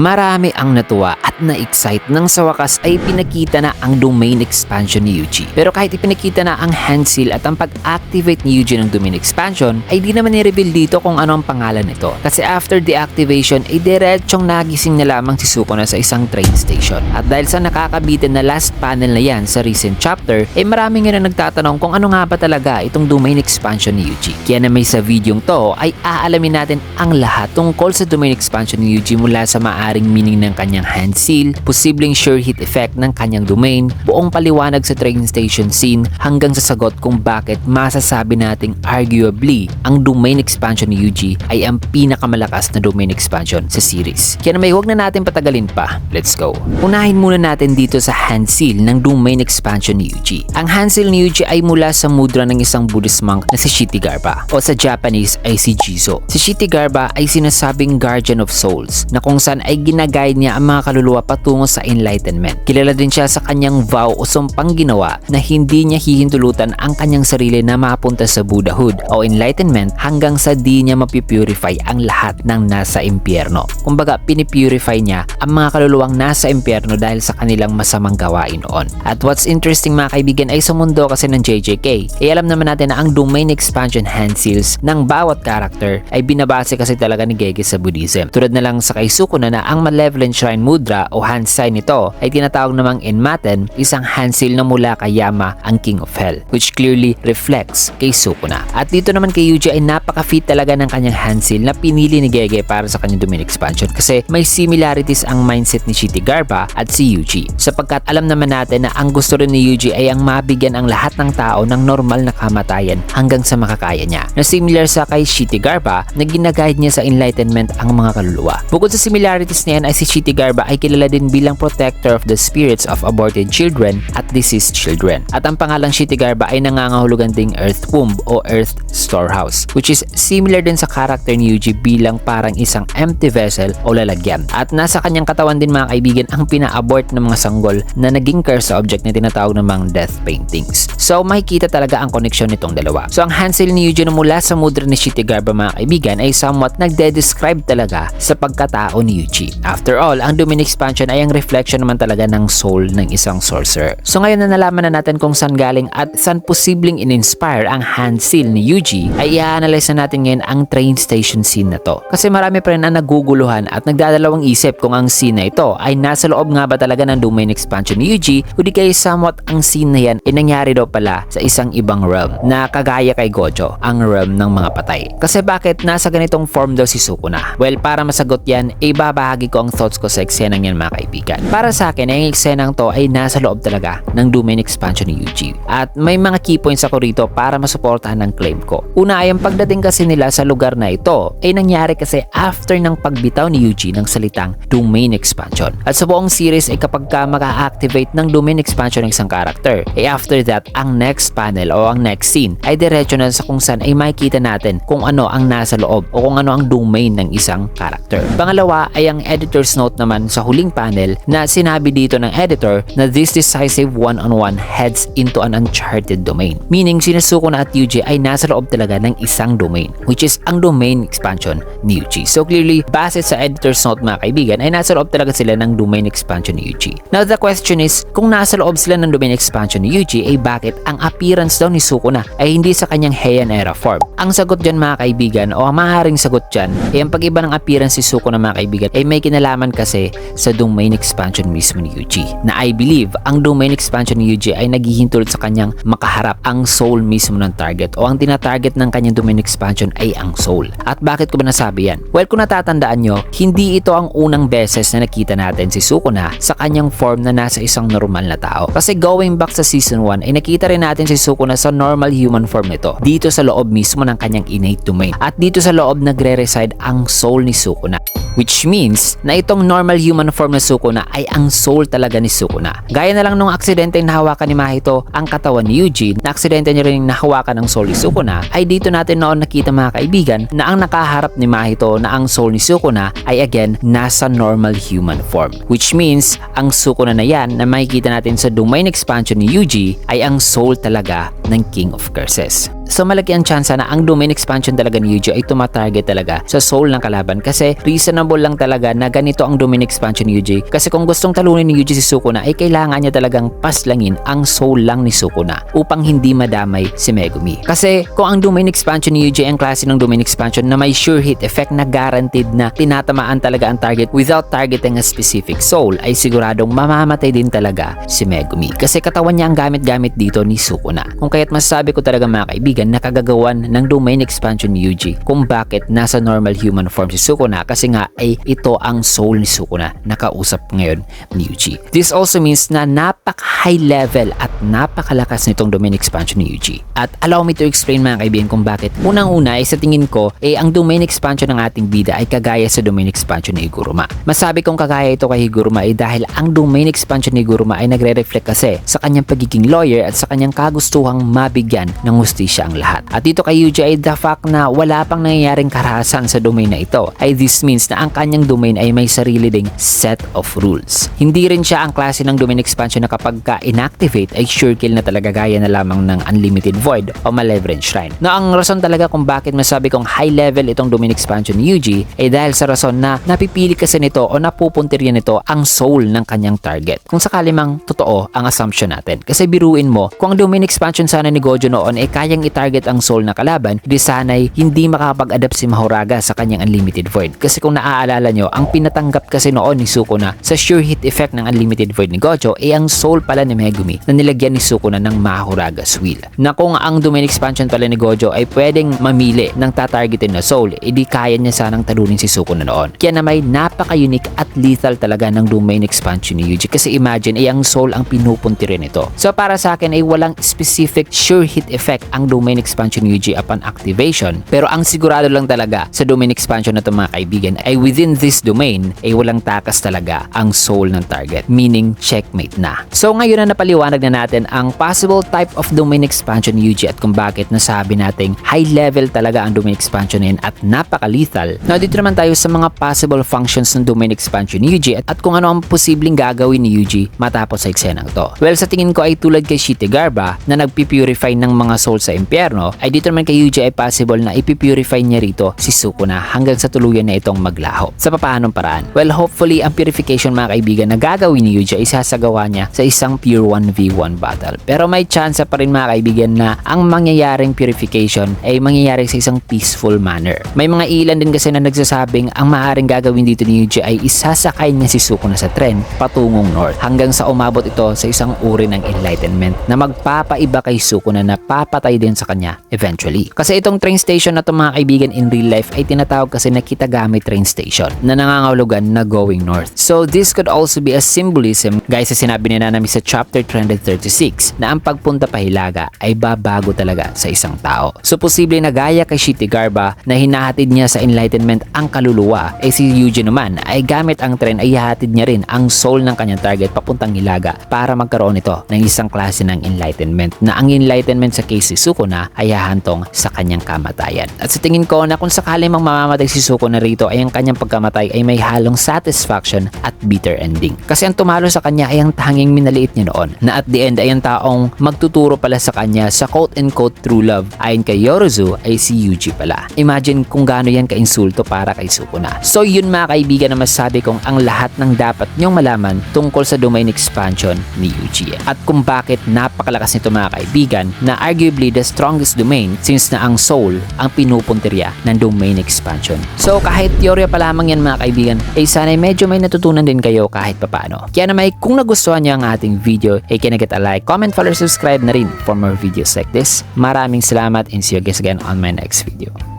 Marami ang natuwa at na-excite nang sa wakas ay pinakita na ang domain expansion ni Yuji. Pero kahit ipinakita na ang hand seal at ang pag-activate ni Yuji ng domain expansion, ay di naman ni-reveal dito kung ano ang pangalan nito. Kasi after the activation ay diretsong nagising na lamang si Sukuna sa isang train station. At dahil sa nakakabitin na last panel na yan sa recent chapter, ay marami nga na nagtatanong kung ano nga ba talaga itong domain expansion ni Yuji. Kaya na may sa videong to ay aalamin natin ang lahat tungkol sa domain expansion ni Yuji mula sa maaring meaning ng kanyang hand seal, posibleng sure hit effect ng kanyang domain, buong paliwanag sa train station scene hanggang sa sagot kung bakit masasabi nating arguably ang domain expansion ni Yuji ay ang pinakamalakas na domain expansion sa series. Kaya na may huwag na natin patagalin pa. Let's go. Unahin muna natin dito sa hand seal ng domain expansion ni Yuji. Ang hand seal ni Yuji ay mula sa mudra ng isang Buddhist monk na si Shitigarba o sa Japanese ay si Jizo. Si Shitigarba ay sinasabing guardian of souls na kung saan ay ginaguide niya ang mga kaluluwa patungo sa enlightenment. Kilala din siya sa kanyang vow o sumpang ginawa na hindi niya hihintulutan ang kanyang sarili na mapunta sa Buddhahood o enlightenment hanggang sa di niya mapipurify ang lahat ng nasa impyerno. Kumbaga, pinipurify niya ang mga kaluluwang nasa impyerno dahil sa kanilang masamang gawain noon. At what's interesting mga kaibigan ay sa mundo kasi ng JJK, ay alam naman natin na ang domain expansion hand seals ng bawat character ay binabase kasi talaga ni Gege sa Buddhism. Tulad na lang sa kay Sukuna na ang Malevolent Shrine Mudra o hand sign nito ay tinatawag namang Enmaten, isang hand seal na mula kay Yama, ang King of Hell, which clearly reflects kay Sukuna. At dito naman kay Yuji ay napaka-fit talaga ng kanyang hand seal na pinili ni Gege para sa kanyang domain expansion kasi may similarities ang mindset ni Shitigarba at si Yuji. Sapagkat alam naman natin na ang gusto rin ni Yuji ay ang mabigyan ang lahat ng tao ng normal na kamatayan hanggang sa makakaya niya. Na similar sa kay Shitigarba na ginaguide niya sa enlightenment ang mga kaluluwa. Bukod sa similarities niyan ay si Shitigarba ay kilala din bilang protector of the spirits of aborted children at deceased children. At ang pangalang Shitigarba ay nangangahulugan ding Earth Womb o Earth Storehouse, which is similar din sa character ni Yuji bilang parang isang empty vessel o lalagyan. At nasa kanyang katawan din mga kaibigan ang pina-abort ng mga sanggol na naging curse object na tinatawag namang death paintings. So makikita talaga ang koneksyon nitong dalawa. So ang hand seal ni Yuji na mula sa mudra ni Shitigarba mga kaibigan ay somewhat nagde-describe talaga sa pagkatao ni Yuji. After all, ang domain expansion ay ang reflection naman talaga ng soul ng isang sorcerer. So ngayon na nalaman na natin kung saan galing at saan posibleng in-inspire ang hand seal ni Yuji, ay i-analyze na natin ngayon ang train station scene na to. Kasi marami pa rin ang naguguluhan at nagdadalawang isip kung ang scene na ito ay nasa loob nga ba talaga ng domain expansion ni Yuji o di kaya somewhat ang scene na yan ay nangyari daw pala sa isang ibang realm na kagaya kay Gojo, ang realm ng mga patay. Kasi bakit nasa ganitong form daw si Sukuna? Well, para masagot yan, ibabahagi ko ang thoughts ko sa eksenang yan mga kaibigan. Para sa akin, ang eksenang to ay nasa loob talaga ng domain expansion ni Yuji. At may mga key points ako rito para masuportahan ang claim ko. Una ay ang pagdating kasi nila sa lugar na ito ay nangyari kasi after ng pagbitaw ni Yuji ng salitang domain expansion. At sa buong series ay kapag ka maka-activate ng domain expansion ng isang character, ay after that, ang next panel o ang next scene ay diretso na sa kung saan ay makikita natin kung ano ang nasa loob o kung ano ang domain ng isang character. Pangalawa ay ang editor's note naman sa huling panel na sinabi dito ng editor na this decisive one-on-one heads into an uncharted domain. Meaning, sina Sukuna at Yuji ay nasa loob talaga ng isang domain, which is ang domain expansion ni Yuji. So clearly, base sa editor's note mga kaibigan, ay nasa loob talaga sila ng domain expansion ni Yuji. Now the question is, kung nasa loob sila ng domain expansion ni Yuji, ay bakit ang appearance daw ni Sukuna ay hindi sa kanyang Heian era form? Ang sagot dyan mga kaibigan, o ang maaaring sagot dyan, ay ang pag-iba ng appearance si Sukuna mga kaibigan ay may kinalaman kasi sa domain expansion mismo ni Yuji. Na I believe, ang domain expansion ni Yuji ay naghihintulot sa kanyang makaharap ang soul mismo ng target o ang tinatarget ng kanyang domain expansion ay ang soul. At bakit ko ba nasabi yan? Well, kung natatandaan nyo, hindi ito ang unang beses na nakita natin si Sukuna sa kanyang form na nasa isang normal na tao. Kasi going back sa season 1 ay nakita rin natin si Sukuna sa normal human form nito. Dito sa loob mismo ng kanyang innate domain. At dito sa loob nagre-reside ang soul ni Sukuna. Which means na itong normal human form na Sukuna ay ang soul talaga ni Sukuna. Gaya na lang nung aksidente na nahawakan ni Mahito ang katawan ni Yuji, na aksidente niya rin nahawakan ang soul ni Sukuna, ay dito natin noon nakita mga kaibigan na ang nakaharap ni Mahito na ang soul ni Sukuna ay again nasa normal human form. Which means ang Sukuna na yan na makikita natin sa domain expansion ni Yuji ay ang soul talaga ng King of Curses. So malaki ang chance na ang domain expansion talaga ni Yuji ay tumatarget talaga sa soul ng kalaban kasi reasonable lang talaga na ganito ang domain expansion ni Yuji kasi kung gustong talunin ni Yuji si Sukuna ay kailangan niya talagang paslangin ang soul lang ni Sukuna upang hindi madamay si Megumi. Kasi kung ang domain expansion ni Yuji ang klase ng domain expansion na may sure hit effect na guaranteed na tinatamaan talaga ang target without targeting a specific soul ay siguradong mamamatay din talaga si Megumi kasi katawan niya ang gamit-gamit dito ni Sukuna. Kung kaya't masasabi ko talaga mga kaibigan na kagagawan ng domain expansion ni Yuji kung bakit nasa normal human form si Sukuna kasi nga ay ito ang soul ni Sukuna na kausap ngayon ni Yuji. This also means na napaka-high level at napakalakas nitong domain expansion ni Yuji. At allow me to explain mga kaibigan kung bakit. Unang-una ay sa tingin ko ang domain expansion ng ating bida ay kagaya sa domain expansion ni Higuruma. Masabi kong kagaya ito kay Higuruma ay dahil ang domain expansion ni Higuruma ay nagre-reflect kasi sa kanyang pagiging lawyer at sa kanyang kagustuhang mabigyan ng hustisya ang lahat. At dito kay Yuji ay the fact na wala pang nangyayaring karahasan sa domain na ito ay this means na ang kanyang domain ay may sarili ding set of rules. Hindi rin siya ang klase ng domain expansion na kapag ka-inactivate ay sure kill na talaga gaya na lamang ng Unlimited Void o Malevolent Shrine. Na ang rason talaga kung bakit masabi kong high level itong domain expansion ni Yuji ay dahil sa rason na napipili kasi nito o napupuntirya nito ang soul ng kanyang target. Kung sakali mang totoo ang assumption natin. Kasi biruin mo, kung ang domain expansion sana ni Gojo noon ay kayang i-target ang soul na kalaban, di sana'y hindi makapag-adapt si Mahoraga sa kanyang Unlimited Void. Kasi kung naaalala nyo, ang pinatanggap kasi noon ni Sukuna sa sure hit effect ng Unlimited Void ni Gojo ay ang soul pala ni Megumi na nilagyan ni Sukuna ng Mahoraga's Will. Na kung ang domain expansion pala ni Gojo ay pwedeng mamili ng tatargetin na soul, edi kaya niya sanang talunin si Sukuna noon. Kaya na may napaka-unique at lethal talaga ng domain expansion ni Yuji kasi imagine ay ang soul ang pinupunti rin ito. So para sa akin ay walang specific sure hit effect ang domain expansion ni Yuji upon activation, pero ang sigurado lang talaga sa domain expansion na ito mga kaibigan ay within this domain ay walang takas talaga ang soul ng target, meaning checkmate na. So ngayon na napaliwanag na natin ang possible type of domain expansion ni Yuji at kung bakit nasabi nating high level talaga ang domain expansion na at napaka-lethal. Now dito naman tayo sa mga possible functions ng domain expansion ni Yuji at kung ano ang posibleng gagawin ni Yuji matapos sa eksenang to. Well, sa tingin ko ay tulad kay Shitigarba na nagpipurify ng mga soul sa impyerno, ay dito naman kay Yuji ay possible na ipipurify niya rito si Sukuna hanggang sa tuluyan na itong maglaho. Sa papaanong paraan? Well, hopefully ang purification mga kaibigan na gagawin ni Yuji ay sasagawa niya sa isang pure 1v1 battle. Pero may chance pa rin mga kaibigan na ang mangyayaring purification ay mangyayari sa isang peaceful manner. May mga ilan din kasi na nagsasabing ang maaaring gagawin dito ni Yuji ay isasakay niya si Sukuna sa tren patungong north hanggang sa umabot ito sa isang uri ng enlightenment na magpapaiba kay Sukuna na papatay din sa kanya eventually. Kasi itong train station na ito mga kaibigan in real life ay tinatawag kasi na Kitagami train station na nangangahulugan na going north. So this could also be a symbolism guys sa sinabi ni Nanami sa chapter 336 na ang pagpunta pa Hilaga ay babago talaga sa isang tao. So posible na gaya kay Shitigarba na hinahatid niya sa enlightenment ang kaluluwa ay si Yuji naman ay gamit ang tren ay hahatid niya rin ang soul ng kanyang target papuntang Hilaga para magkaroon ito ng isang klase ng enlightenment na ang enlightenment sa case si Sukuna ay hahantong sa kanyang kamatayan. At sa tingin ko na kung sakali mang mamamatay si Sukuna rito ay ang kanyang pagkamatay ay may halong satisfaction at bitter ending. Kasi ang tumalo sa kanya ay ang tanging minaliit niya noon na at the end ay ang taong magtuturo pala sa kanya sa quote-unquote true love ayon kay Yorozu ay si Yuji pala. Imagine kung gaano yan ka-insulto para kay Sukuna. So yun mga kaibigan na masasabi kong ang lahat ng dapat nyong malaman tungkol sa domain expansion ni Yuji. At kung bakit napakalakas nito mga kaibigan na arguably the strongest domain since na ang soul ang pinupuntirya ng domain expansion. So kahit teorya pa lamang yan mga kaibigan ay sana'y medyo may natutunan din kayo kahit papano. Kaya naman kung nagustuhan nyo ang ating video ay kinagat a like, comment, follow, subscribe na rin for more videos like this. Maraming salamat and see you guys again on my next video.